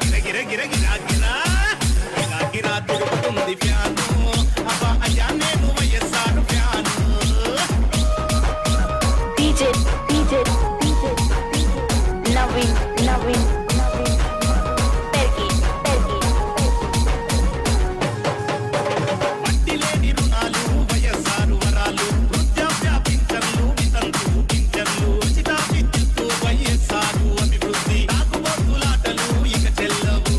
గిర గిర గిరా గిరా గిరా గిరా తిరుగుతుంది ఫ్యాను అబ్బా అయ్యా నేను YSR fan DJ DJ DJ Naveen Naveen Naveen పెర్కి పెర్కి వడ్డీ లేని రుణాలు వైఎస్ఆర్ వరాలు వృద్ధాప్య పింఛన్లు వితంతు పింఛన్లు ఉచిత విద్యుత్తు వైఎస్ఆర్ అభివృద్ధి తాగుబోతులాటలు ఇక చెల్లవు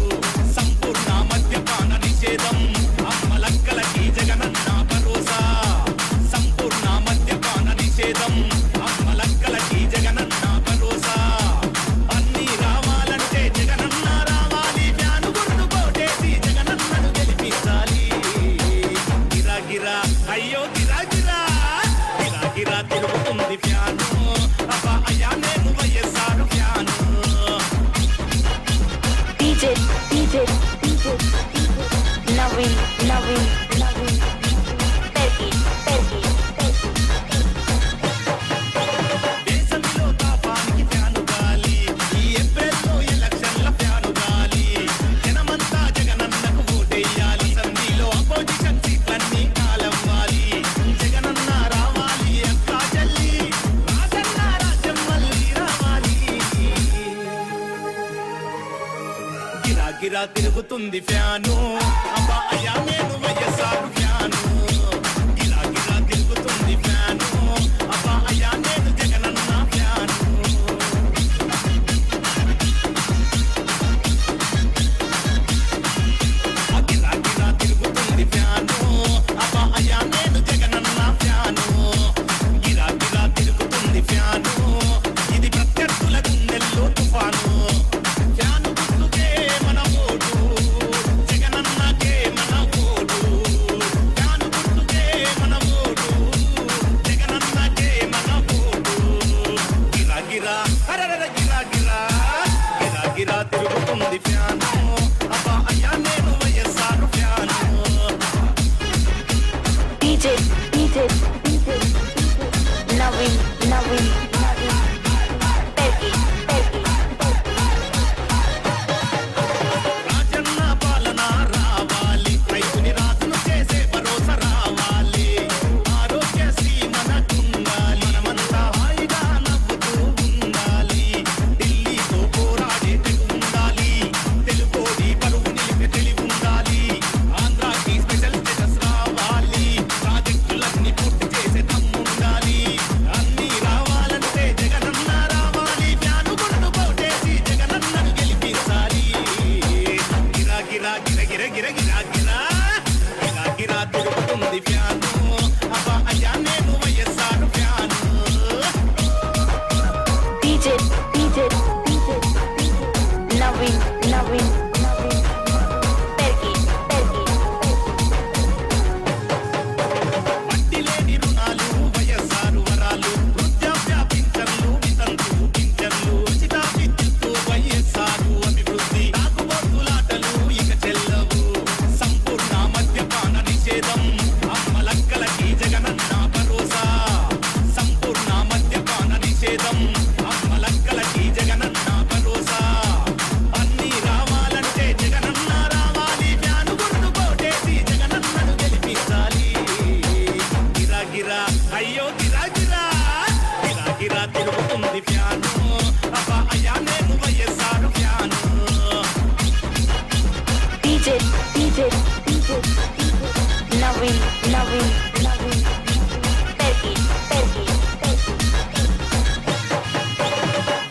సంపూర్ణ మద్యపాన నిషేధం అమ్మలక్కలకి జగనన్న భరోసా సంపూర్ణ మద్యపాన నిషేధం అమ్మలక్కలకి జగనన్న భరోసా అన్ని రావాలంటే జగనన్న రావాలి ఫ్యాను గుర్తు కోటేసి జగనన్నను గెలిపించాలి గిరా గిరా అయ్యో గిరా గిరా గిరా గిరా తిరుగుతుంది ఫ్యాను అబ్బా అయ్యా నేను YSR fan DJ DJ DJ Naveen Naveen Naveen పెర్కి పెర్కి దేశంలో తాపానికి ఫ్యాను గాలి ఈ ఏప్రిల్లో ఎలక్షన్ల ఫ్యాను గాలి జనమంతా జగనన్నకు ఓటేయాలి సంధిలో అపోజిషన్ సీట్లన్నీ కాలవ్వాలి జగనన్న రావాలి అక్కా చెల్లి రాజన్న రాజ్యం మళ్ళీ రావాలి గిరా గిరా తిరుగుతుంది ఫ్యాను అబ్బా అయ్యా నేను వైఎస్ఆర్ ఫ్యాను గిరా గిరా తిరుగుతుంది ఫ్యాను అబ్బా అయ్యా నేను జగనన్న ఫ్యాను గిరా గిరా తిరుగుతుంది ఫ్యాను అబ్బా అయ్యా నేను జగనన్న ఫ్యాను గిరా గిరా తిరుగుతుంది ఫ్యాను ఇది ప్రత్యర్థుల గుండెల్లో తుఫాను ఫ్యాను గుర్తుకే మన ఓటు జగనన్నకే మన ఓటు ఫ్యాను గుర్తుకే మన ఓటు జగనన్నకే మన ఓటు గిరా గిరా అరరర గిరా గిరా గిరా గిరా తిరుగుతుంది ఫ్యాను అబ్బా అయ్యా నేను YSR fan DJ DJ DJ Naveen Naveen Naveen పెర్కి పెర్కి రాజన్న పాలన రావాలి రైతుని రాజును చేసే భరోసా రావాలి ఆరోగ్యశ్రీ మనకుండాలి మనమంతా హాయిగా నవ్వుతూ ఉండాలి ఢిల్లీతో పోరాడే తెగు ఉండాలి తెలుగోడి పరువు నిలిపే తెలివి ఉండాలి ఆంధ్రాకి స్పెషల్ స్టేటస్ రావాలి ప్రాజెక్టులన్నీ పూర్తి చేసే దమ్ముండాలి అన్నీ రావాలంటే జగనన్న రావాలి ఫ్యాను గుర్తు కోటేసి జగనన్నను గెలిపించాలి గిరా గిరా గిర గిర గిర గిరా గిరా గిరా గిరా తిరుగుతుంది ఫ్యాను అబ్బా అయ్యా నేను YSR fan DJ DJ DJ Naveen Naveen Naveen పెర్కి పెర్కి వడ్డీ లేని రుణాలు వైఎస్ఆర్ వరాలు వృద్ధాప్య పింఛన్లు వితంతు పింఛన్లు ఉచిత విద్యుత్తు వైఎస్ఆర్ అభివృద్ధి తాగుబోతులాటలు ఇక చెల్లవు సంపూర్ణ మద్యపాన నిషేధం అమ్మలక్కలకి జగనన్న భరోసా సంపూర్ణ మద్యపాన నిషేధం అమ్మలక్కలకి జగనన్న భరోసా అన్ని రావాలంటే జగనన్న రావాలి ఫ్యాను గుర్తు కోటేసి జగనన్నను గెలిపించాలి గిరా గిరా అయ్యో గిరా గిరా గిరా గిరా తిరుగుతుంది ఫ్యాను అబ్బా అయ్యా నేను YSR fan DJ DJ DJ Naveen Naveen Naveen పెర్కి పెర్కి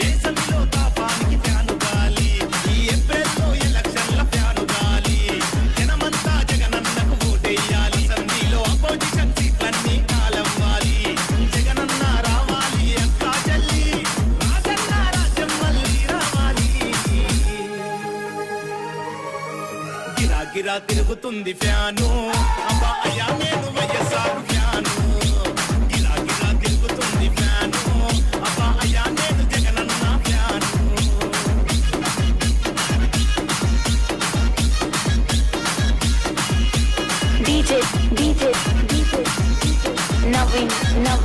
దేశంలో తాపానికి ఫ్యాను గాలి ఈ ఏప్రిల్లో ఎలక్షన్ల ఫ్యాను గాలి జనమంతా జగనన్నకు ఓటేయాలి సంధిలో అపోజిషన్ సీట్లన్నీ కాలవ్వాలి జగనన్న రావాలి అక్కా చెల్లి రాజన్న రాజ్యం మళ్ళీ రావాలి గిరా గిరా తిరుగుతుంది ఫ్యాను అబ్బా అయ్యా నేను వైఎస్ఆర్ ఫ్యాను గిరా గిరా తిరుగుతుంది ఫ్యాను అబ్బా అయ్యా నేను Jagananna fan DJ DJ DJ Naveen Naveen